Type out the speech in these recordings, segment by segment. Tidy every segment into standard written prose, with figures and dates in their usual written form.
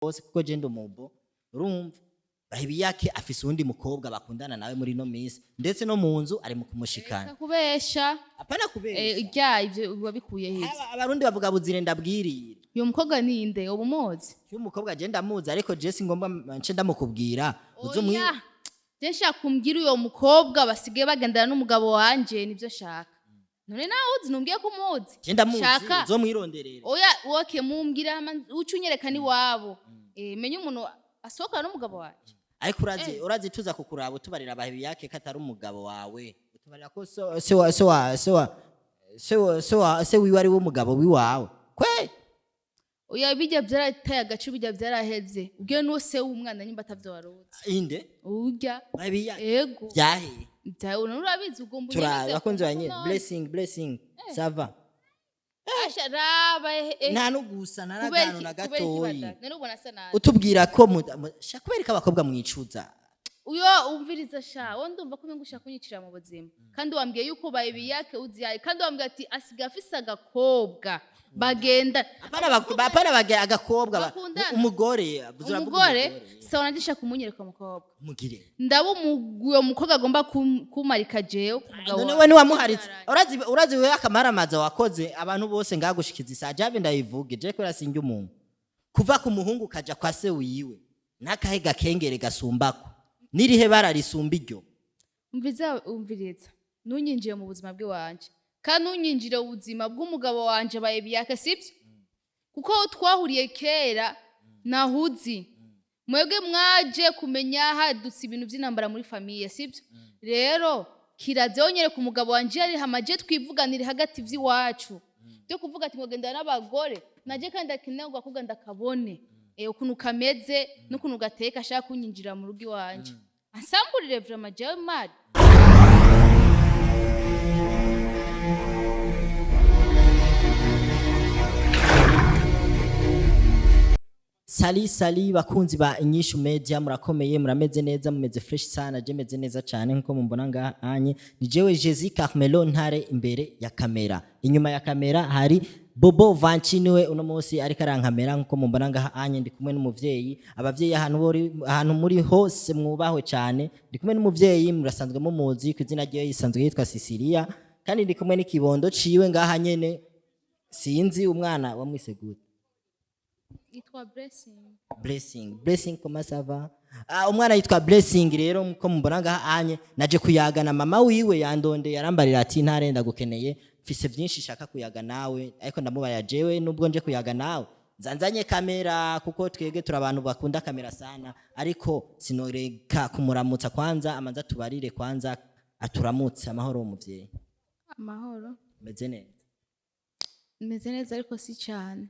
bose kuko je ndomubo urumva BAHEBIYAKE afise undi mukobwa bakundana nawe muri no minsi ndetse no mu nzu ari mu kumushikana kubesha apana kubesha irya ivyo wabikuye heza abarundi bavuga buzire ndabwirira uyo mukobwa ninde ubumuzi uyu mukobwa je ndamuzi ariko je singomba nce ndamukubwira uzumwi je nshaka kumbwira uyo mukobwa basigaye bagendana n'umugabo wanje nivyo shaka none nawe uzi numbwiye ko umuzi je ndamuzi uzomwironderera oya woke mumbwira ucunyereka ni wabo menye umuntu asohokana n'umugabo wanje ariko urazi tuza kukuraba tubarira BAHEBIYAKE katari umugabo wawe utubarira ko se wiwe ari wo mugabo wiwawe kwe oya bijya byarateye agace bijya byaraheze ubwiye no se w'umwana nyimba atavyo waruzi inde urya BAHEBIYAKE yego byahe byawe urabizi ugomba unyemeze bakunze banye blessing sava asharaba nta nugusa naragano na gatoyi narubona sana utubwira ko kubereka abakobwa mwicuza uyo umviriza sha wondumva ko ngusha kunyicira mu buzima kandi wambwiye yuko BAHEBIYAKE uziyaye kandi wambwiye ati asiga afise agakobwa bagenda apana bagera agakobwa umugore sawa najisha kumunyereka umukobwa mugire ndabo uyo mukobwa agomba kumarika jewe none we ni wamuharitse urazi we akamaramaza wakoze abantu bose ngagushikiza isaje ndayivuge je ko rasinge umuntu kuva ku muhungu kaja kwa se wiwe nakahe gakengere gasumbako nirihe bararisumba iryo umviriza nunyinjiye mu buzima bwe wanje kandi unyinjire ubuzima bw'umugabo wanje BAHEBIYAKE sivyo kuko twahuriye kera nahuzi mwebwe mwaje kumenya hadutse ibintu by'intambara muri famille sivyo rero kiraze onyere ku mugabo wanje ari hamaje twivuganire hagati vy'iwacu byo kuvuga ati ngogenda n'abagore naje kandi akeneye ugakubwa ndakabone ukuntu kameze n'ukuntu gateka ashaka kunyinjira mu rugi wanje ansamburire vraiment jewe mad Sali bakunzi ba INYISHU media murakomeye murameze neza mumeze fresh sana je meze neza cyane nkuko mumbona ngahanye ni jewe Jezi Carmelo ntare imbere ya kamera inyuma ya kamera hari Bobo Vanciniwe uno munsi ari karankamera nkuko mumbona ngahanye ndi kumwe n'umuvyeyi abavyeyi ahantu muri hose mwubahwe cyane ndi kumwe n'umuvyeyi murasanzwe mumuzi kuzina ryo yisanzwe yitwa Sisiriya kandi ndi kumwe n'ikibondo ciwe ngahanyene sinzi umwana wamwisegura yitwa Blessing comment ça va umwana yitwa Blessing rero mko mumbona ngahanye naje kuyagana mama wiwe yandonde yarambarira ati ntarenda gukeneye mfise byinshi shaka kuyaga nawe ariko ndamubaya jewe nubwo nje kuyaga nawe zanzanye kamera kuko twege turabantu bakunda kamera sana ariko sinoreka kumuramutsa kwanza amanza tubarire kwanza aturamutse amahoro umuvyeyi amahoro meze neza ariko si cyane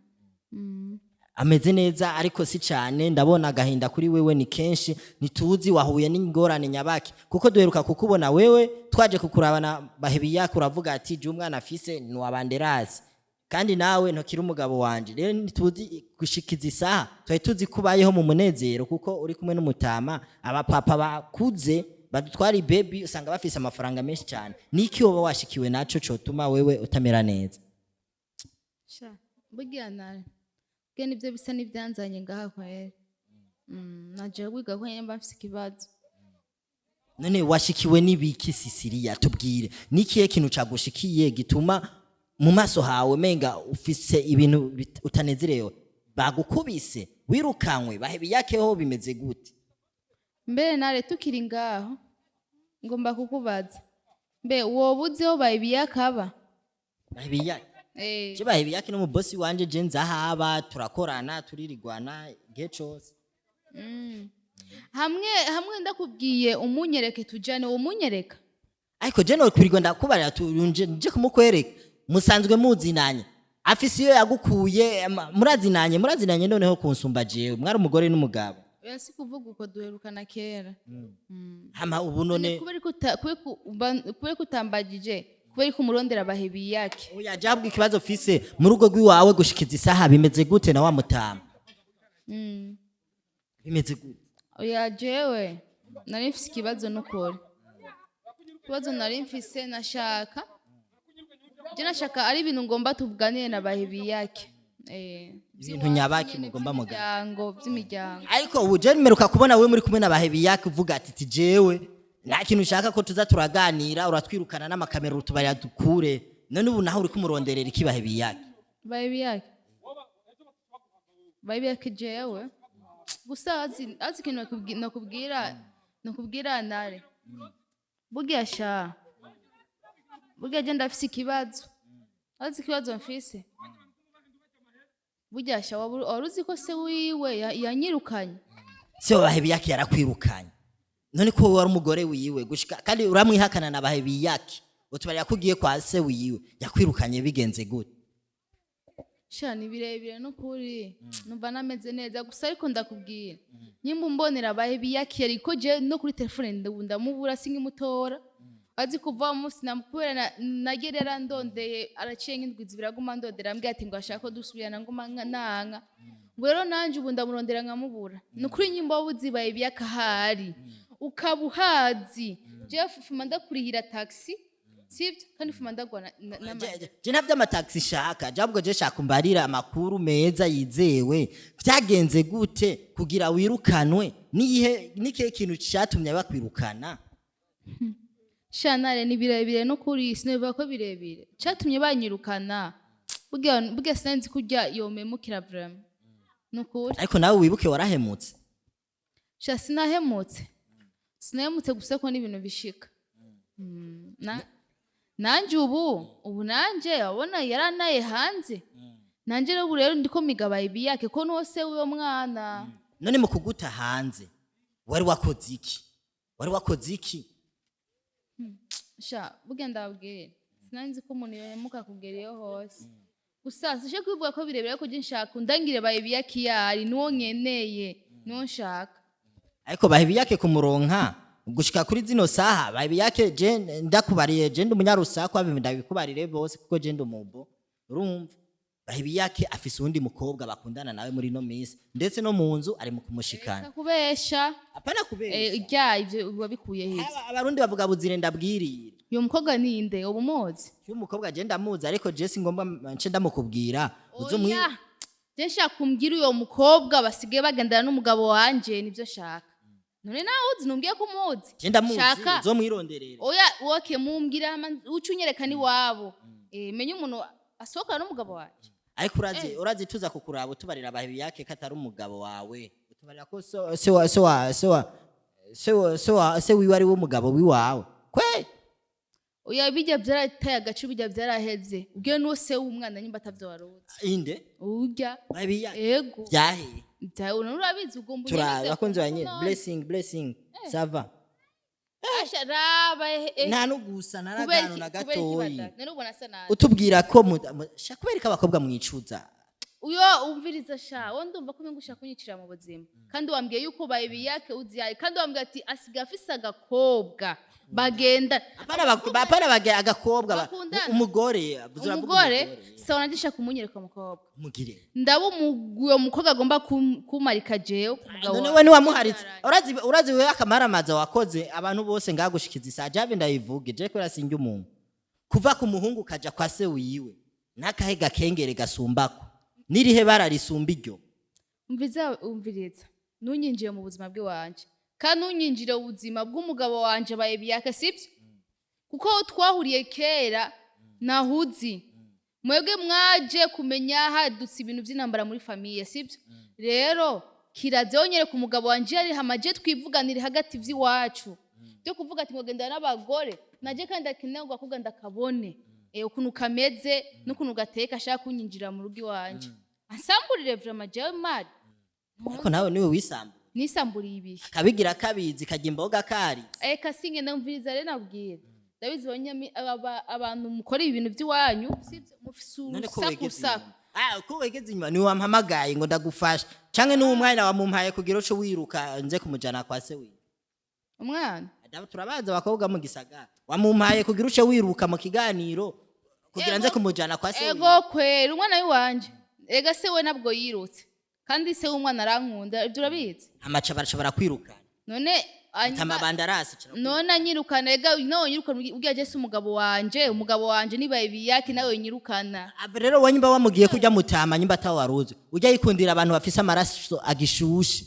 ameze neza ariko si cyane ndabona agahinda kuri wewe ni kenshi nituzi wahuye n'ingorane nyabaki kuko duheruka kukubona wewe twaje kukurabana BAHEBIYAKE uravuga ati je umwana afise ni wa BANDERAS kandi nawe ntokiri umugabo wanje rero nituzi gushikiza isaha twaye tuzi kubayeho mu munezero kuko uri kumwe n'umutama abapapa bakuze badutwari baby usanga bafise amafaranga menshi cyane niki woba washikiwe naco cotuma wewe utamera neza sha bugyanara nibyo bisa n'ibyanzanye ngaha kwere naje wiga ko nyamba mfise kibazo none washikiwe nibiki Sisiriya tubwire nikiye kintu cagushikiye gituma mu maso hawe menga ufise ibintu utanezerewe bagukubise wirukanywe BAHEBIYAKE ho bimeze gute mbere nare tukiri ngaho ngomba kukubaza mbe wobuzeho BAHEBIYAKE aba BAHEBIYAKE je BAHEBIYAKE no mu boss wanje je nzahaba turakorana turirigwana gecose hamwe ndakubwiye umunyereke tujane umunyereka ariko je no kwirigwa ndakubarira turunje nje kumukwereka musanzwe muzinanye afise iyo yagukuye murazinanye noneho kunsumba jewe mwari umugore n'umugabo yasi kuvuga uko duherukana kera hama ubu none kubera kutambagije kubera kumurondera BAHEBIYAKE oya jabwe ikibazo ufise mu rugo rwiwawe gushikiza isaha bimeze gute na wa mutama bimeze gute oya jewe nari mfise ikibazo nukuri ikibazo nari mfise nashaka ari ibintu ngomba tuvuganire na BAHEBIYAKE ibintu nyabaki mugomba mugana by'imiryango ariko ubu je nimeruka kubona wewe muri kumwe na BAHEBIYAKE uvuga ati jewe nta kintu ushaka ko tuza turaganira uratwirukana n'amakamera utubarira dukure none ubu naho uri kumuronderera iki BAHEBIYAKE BAHEBIYAKE jewe gusa azi ikintu nakubwira nare burya je ndafise ikibazo azi ikibazo mfise burya wari uzi ko se wiwe yanyirukanye se BAHEBIYAKE yarakwirukanye none ko wari umugore wiwe gushika kandi uramwihakana na BAHEBIYAKE utubarira kugiye kwa se wiwe yakwirukanye bigenze gute ni birebire no kuri numva nameze neza gusa ariko ndakubwira nyimba umbonera BAHEBIYAKE ariko je no kuri telefone ndamubura singimutora azi kuva umunsi namukubera nagerera ndondeye araciye nk'indwi zibiraguma ndondera ambwira ati ngo ashaka ko dusubirana nguma nanka ngo rero nanje ubu ndamurondera nkamubura ni ukuri nyimba wabuzi BAHEBIYAKE ahari ukabuhazi je fuma ndakurihira taxi sivyo kandi fuma ndagwana je navyo amataxi shaka jabwo je shaka umbarira amakuru meza yizewe vyagenze gute kugira wirukanwe nikihe kintu cyatumye bakwirukana nare ni birebire no kuri sineva ko birebire cyatumye banyirukana burya sinzi kurya yomemukira vraiment nukuri ariko nawe wibuke warahemutse sinahemutse gusa ko n'ibintu bishika nanje ubu nanje abona yaranaye hanze nanje rero ndiko miga BAHEBIYAKE ko nose uyo mwana none mu kuguta hanze wari wakoze iki burya ndabwira sinanzi ko umuntu yohemuka kugerayo hose gusa sije kwivuga ko birebera ko je nshaka undangire BAHEBIYAKE yari nuwo nkeneye nuwo nshaka ariko BAHEBIYAKE kumuronka gushika kuri zino saha BAHEBIYAKE je ndakubariye je ndi umunyarusako ndabikubarire bose kuko je ndi umubo urumva BAHEBIYAKE afise undi mukobwa bakundana nawe muri no minsi ndetse no mu nzu ari mu kumushikana kubesha apana kubesha ivyo wabikuye heza abarundi bavuga buzire ndabwirira uyo mukobwa ninde ubumuzi uyo mukobwa je ndamuzi ariko je singomba nce ndamukubwira uzumwi je nshaka kumbwira uyo mukobwa basigaye bagendana n'umugabo wanje nivyo shaka none nawe uzi numbwiye ko umuzi je ndamuzi uzomwironderera okay mumbwira ucunyereka ni wabo menye umuntu asohokana n'umugabo wanje ariko urazi tuza kukuraba utubarira BAHEBIYAKE katari umugabo wawe utubarira ko se wiwe ari wo mugabo wiwawe kwe bijya byarataye agace bijya byaraheze ubwo no se w'umwana nyimba atavyo waruzi inde urya BAHEBIYAKE yego byahe urabizi ugomba turabakunze banye blessing sava nta nugusa naragano na gatoyi utubwira ko kubereka abakobwa mwicuza uyo umviriza wowe ndumva ko ngusha kunyicira mu buzima kandi wambwiye yuko BAHEBIYAKE uziyaye kandi wambwiye ati asiga afise agakobwa bagenda apana bage agakobwa umugore sawa nagisha kumunyereka umukobwa mugire ndabo uyo mukobwa agomba kumarika jewe none we ni wamuharitse urazi we akamaramaza wakoze abantu bose ngagushikiza isaje ndayivuge je ko rasinge umuntu kuva ku muhungu kaja kwa se wiwe nakahe gakengere gasumbako nirihe bararisumba iryo umviriza nunyinjiye mu buzima bwe wanje kandi unyinjire ubuzima bw'umugabo wanje BAHEBIYAKE sibyo kuko twahuriye kera nahuzi mwebwe mwaje kumenya hadutse ibintu by'intambara muri famiye sibyo rero kirazonyere ku mugabo wanje yari hamaje twivuganire hagati vy'iwacu byo kuvuga ati ngogenda n'abagore naje kandi akeneye gukubwa ndakabone ukuntu kameze n'ukuntu gateka ashaka kunyinjira mu rugi wanje ansamburire vraiment jewe mari ariko nawe niwe wisamba nisamburiye ibihe kabigira kabizi kajya imboga kari kasinge ndamviriza rero nabwira ndabizi abantu mukora ibintu by'iwanyu mufise urusaku ko wegeze inyuma niwe wampamagaye ngo ndagufasha canke n'uwo mwana wamumpaye kugira uco wiruka nze kumujana kwa se wiwe umwana turabaza abakobwa mu gisagara wamumpaye kugira uco wiruka mu kiganiro kugira nze kumujana kwa se wiwe ego kwera umwana w'iwanje ega se we nabwo yirutse kandi se w'umwana arankunda ibyo urabizi amaca barashobora kwirukana none tama bandarasi none anyirukana ega nawe nyirukana ugiye Jesse umugabo wanje ni BAHEBIYAKE nawe nyirukana rero wanyimba wamugiye kujya mutama nyimba atawaruzi ujya yikundira abantu bafise amaraso agishushe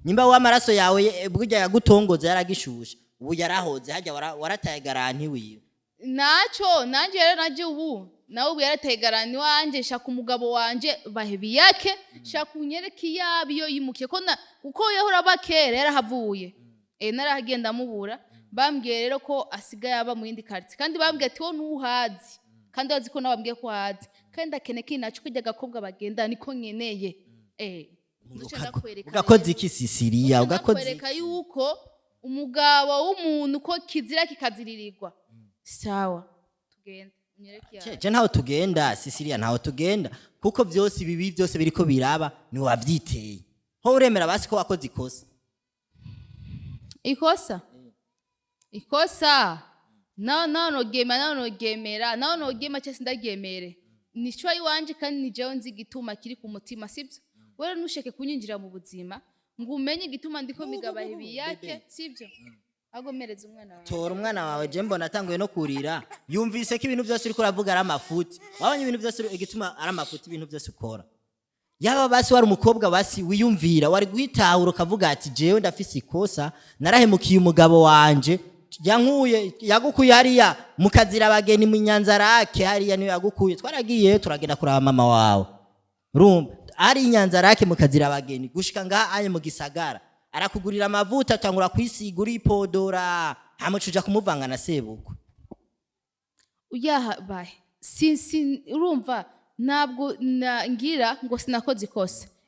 nyimba w'amaraso yawe bwujya yagutongoza yaragishushe ubu yarahoze hajya warataye garanti wiwe naco nanje rero naje ubu nawe ubu yarataye garanti wanje shaka umugabo wanje BAHEBIYAKE shaka unyereka yabiyo yimukiye kuko yahora bakera yarahavuye narahagenda mubura bambwiye rero ko asigaye aba mu yindi quartier kandi bambwiye ati wo nuhazi kandi wazi ko nabambwiye ko hazi kandi akeneye naco kujya gakobwa bagenda niko nkeneye ugakoze iki Sisiriya ugakoze yuko umugabo w'umuntu ko kizira kikaziririrwa sawa tugenda je ntaho tugenda Sisiriya ntaho tugenda kuko byose bibi byose biriko biraba ni wavyiteye ho uremera basi ko wakoze ikosa no gemera cyese ndagemere nico yiwanje kandi nijewe nzi gituma kiri ku mutima sibyo wera nusheke kunyinjira mu buzima ngo umenye gituma ndiko miga BAHEBIYAKE sibyo agomereza umwana wawe tora umwana wawe je mbona atanguye no kurira yumvise ko ibintu byose uriko uravuga ari amafuti wabonye ibintu byose igituma ari amafuti ibintu byose ukora yaba basi wari umukobwa basi wiyumvira wari guhitahura ukavuga ati jewe ndafise ikosa narahemukiye umugabo wanje yankuye yagukuye hariya mukazira abageni mu Nyanzarake hariya niyo yagukuye twaragiye turagenda kuraba mama wawe rumba ari Nyanzarake mukazira abageni gushika ngaha anye mu gisagara arakugurira amavuta cyangwa kwisigura ipodora hamucuja kumuvanga na sebuko uyaha bahe urumva ntabwo ngira ngo sinakoze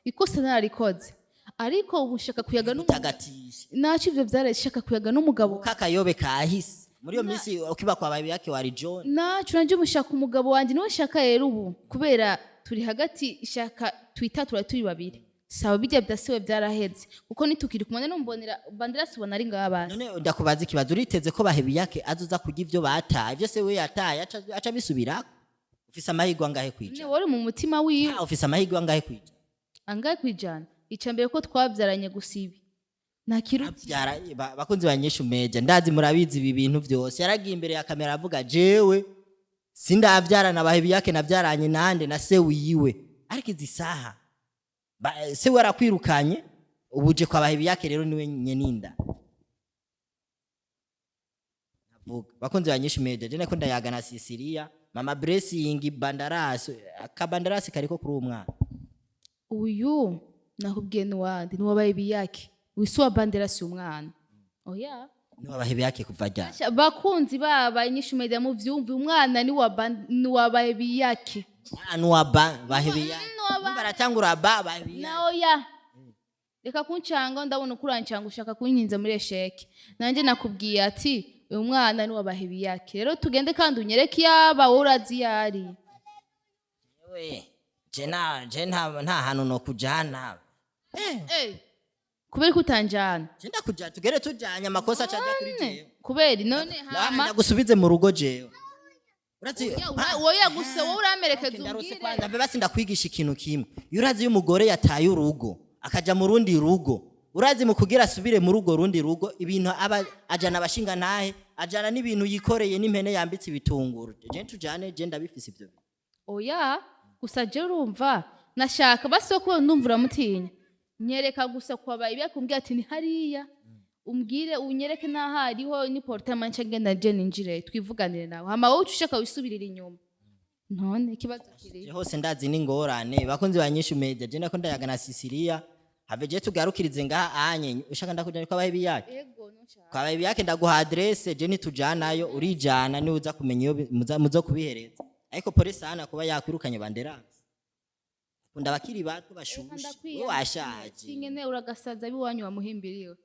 ikosa nararikoze ariko ubushaka kuyaga n'umutagatisha naco ivyo vyarashaka kuyaga n'umugabo kakayobe kahise muri iyo minsi ukiba kwa BAHEBIYAKE wari John naco nanje mushaka umugabo wanje niwe shaka rero ubu kubera turi hagati ishaka twita turi babiri sawa bijya byasiwe byaraheze kuko nitukiri kumwe n'umbonera BANDERAS ubona ari ngabana none ndakubaza ikibazo uriteze ko BAHEBIYAKE azoza kurya ivyo bataye byose we yataye aca bisubira ufise amahirwe angahe kwija wari mu mutima wiwe ufise amahirwe angahe kwija angahe kwijana icambere ko twabyaranye gusibi nakiru bakunzi banyesha umeje ndazi murabizi ibi bintu byose yaragiye imbere ya kamera avuga jewe sindavyarana BAHEBIYAKE navyaranye nande na se wiwe ariko izisaha se warakwirukanye ubuje kwa BAHEBIYAKE rero niwe nyeninda navuga bakunzi banyesha umeje je nako ndayaga na Sisiriya mama blessing BANDERAS akabanderasi kariko kuri umwana uyu nakubwiye nuwandi nuwa BAHEBIYAKE wisuwa BANDERAS umwana oya nuwa BAHEBIYAKE kuva ryari bakunzi baba inyishu media mu vyumvi umwana ni wa BAHEBIYAKE nuwa BAHEBIYAKE baratangura BAHEBIYAKE na oya reka kuncanga ndabona ukurancanga ushaka kunyinza muri esheke nanje nakubwiye ati uyu mwana ni wa BAHEBIYAKE rero tugende kandi unyereke yaba urazi yari we nta hantu no kujana kubera kutanjana Jenda kuja tugere tujanye amakosa acaje kuri jewe kubera none hama ndagusubize mu rugo jewe urazi wowe gusa wowe uramerekeza ubwire ndabe basi ndakwigisha ikintu kimwe urazi y'umugore yataye urugo akaja mu rundi rugo urazi mu kugira asubire mu rugo rundi rugo ibintu aba ajana abashinga ntahe ajana n'ibintu yikoreye n'impene yambitse ibitunguru je tujane je ndabifise ivyo oya gusa je urumva nashaka basi ko ndumvura mutinya nyereka gusa kwa BAHEBIYAKE umbwira ati ni hariya umbwire unyereke nahariho ni portement ngenda je ninjire twivuganire nawe hama wowe ushaka wisubirira inyuma none ikibazo kiri hose ndazi n'ingorane bakunzi banyisha umeje je nako ndayaga na Sisiriya have je tugarukirize ngaha anye ushaka ndakujana kwa BAHEBIYAKE yego nushaka kwa BAHEBIYAKE ndaguha adresse je nitujanayo urijana ni uza kumenya iyo muzo kubihereza ariko polisi hana kuba yakwirukanye BANDERAS kunda bakiri bato bashushe washaje singene uragasaza biwanyu wa muhimbiriwe